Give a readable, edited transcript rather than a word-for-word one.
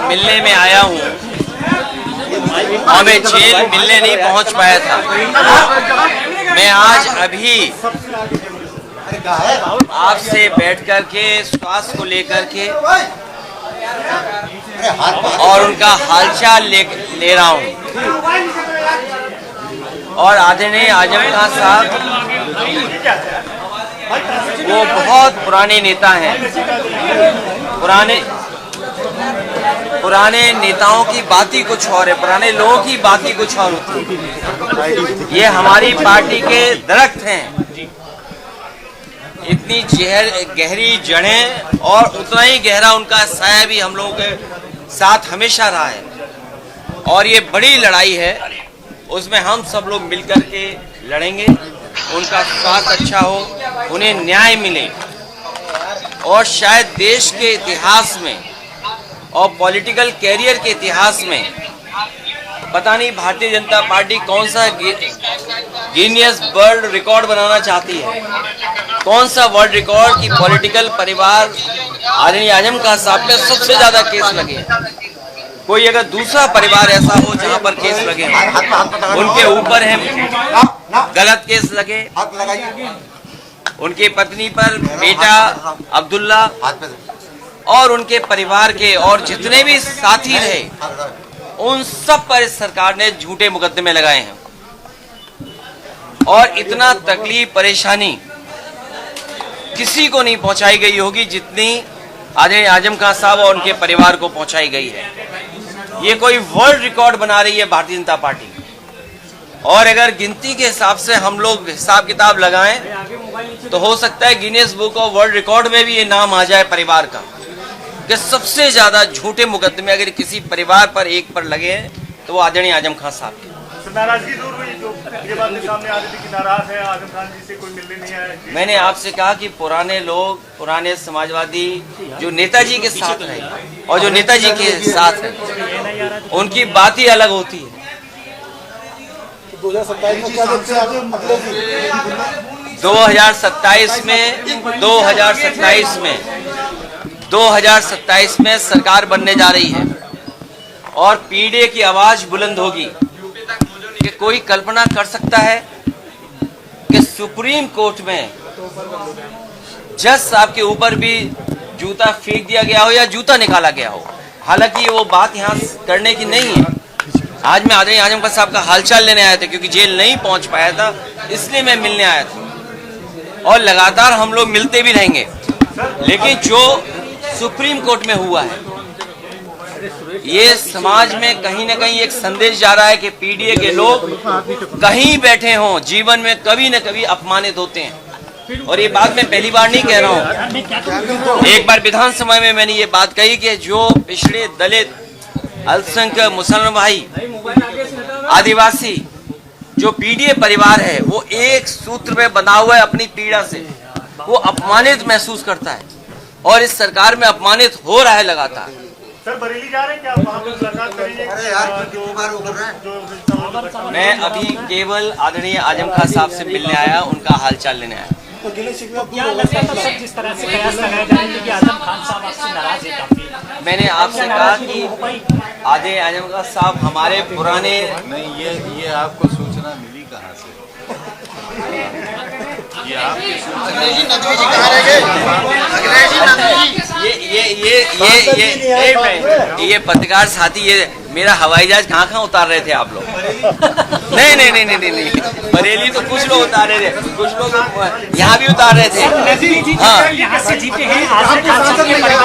मिलने में आया हूँ और मैं जेल मिलने नहीं पहुँच पाया था। मैं आज अभी आपसे बैठ कर के स्वास्थ्य को लेकर के और उनका हालचाल ले रहा हूँ। और आदरणीय आजम खान साहब वो बहुत पुराने नेता हैं। पुराने नेताओं की बात ही कुछ और है, पुराने लोगों की बात ही कुछ और होती है। ये हमारी पार्टी के दरख्त हैं, इतनी गहरी जड़ें और उतना ही गहरा उनका साया भी हम लोगों के साथ हमेशा रहा है। और ये बड़ी लड़ाई है, उसमें हम सब लोग मिलकर के लड़ेंगे। उनका स्वास्थ्य अच्छा हो, उन्हें न्याय मिले और शायद देश के इतिहास में और पॉलिटिकल कैरियर के इतिहास में पता नहीं भारतीय जनता पार्टी कौन सा गिनीज वर्ल्ड रिकॉर्ड बनाना चाहती है, कौन सा वर्ल्ड रिकॉर्ड की पॉलिटिकल परिवार आदरणीय आजम खान साहब पे सबसे ज्यादा केस लगे। कोई अगर दूसरा परिवार ऐसा हो जहां पर केस लगे, उनके ऊपर है गलत केस लगे, उनके पत्नी पर बेटा अब्दुल्ला और उनके परिवार के और जितने भी साथी रहे, उन सब पर इस सरकार ने झूठे मुकदमे लगाए हैं। और इतना तकलीफ परेशानी किसी को नहीं पहुंचाई गई होगी जितनी आदरणीय आजम खान साहब और उनके परिवार को पहुंचाई गई है। ये कोई वर्ल्ड रिकॉर्ड बना रही है भारतीय जनता पार्टी। और अगर गिनती के हिसाब से हम लोग हिसाब किताब लगाएं तो हो सकता है Guinness book of world record में भी ये नाम आ जाए परिवार का कि सबसे ज्यादा झूठे मुकदमे अगर किसी परिवार पर एक पर लगे हैं तो वो आदरणीय आजम खान साहब के। नाराजगी दूर हुई, जो ये बात सामने आ रही थी कि नाराज है आजम खान जी से, कोई मिलने नहीं आया। मैंने आपसे कहा कि पुराने लोग, पुराने समाजवादी जो नेताजी के साथ रहे और जो नेताजी के साथ है, उनकी बात ही अलग होती है। 2027 में सरकार बनने जा रही है और पीडीए की आवाज बुलंद होगी कि कोई कल्पना कर सकता है कि सुप्रीम कोर्ट में जज साहब के ऊपर भी जूता फेंक दिया गया हो या जूता निकाला गया हो। हालांकि वो बात यहाँ करने की नहीं है। आज मैं आदरणीय आजम खान साहब का हालचाल लेने आया था क्योंकि जेल नहीं पहुंच पाया था, इसलिए मैं मिलने आया था और लगातार हम लोग मिलते भी रहेंगे। लेकिन जो सुप्रीम कोर्ट में हुआ है, ये समाज में कहीं ना कहीं एक संदेश जा रहा है कि पीडीए के लोग कहीं बैठे हों, जीवन में कभी न कभी अपमानित होते हैं। और ये बात मैं पहली बार नहीं कह रहा हूँ। एक बार विधानसभा में मैंने ये बात कही कि जो पिछड़े दलित, अल्पसंख्यक, मुसलमान भाई, आदिवासी जो पीडीए परिवार है, वो एक सूत्र में बंधा हुआ है अपनी पीड़ा से, वो अपमानित महसूस करता है और इस सरकार में अपमानित हो रहा है लगातार। सर बरेली जा रहे हैं क्या वहाँ पर मुलाकात करेंगे? मैं अभी केवल आदरणीय आजम खान साहब से मिलने आया, उनका हालचाल लेने आया। तो क्या लगता है सर, जिस तरह से कयास लगाए जा रहे हैं कि आजम खान साहब आपसे नाराज है काफी? मैंने आपसे कहा कि आदरणीय आजम खान साहब हमारे पुराने नहीं, ये आपको सूचना मिली कहाँ से? ये आपकी ये पत्रकार साथी, ये मेरा हवाई जहाज कहाँ उतार रहे थे आप लोग? नहीं, बरेली तो कुछ लोग उतार रहे थे, कुछ लोग यहाँ भी उतार रहे थे। हाँ, यहाँ से जीते हैं आजम खान साहब के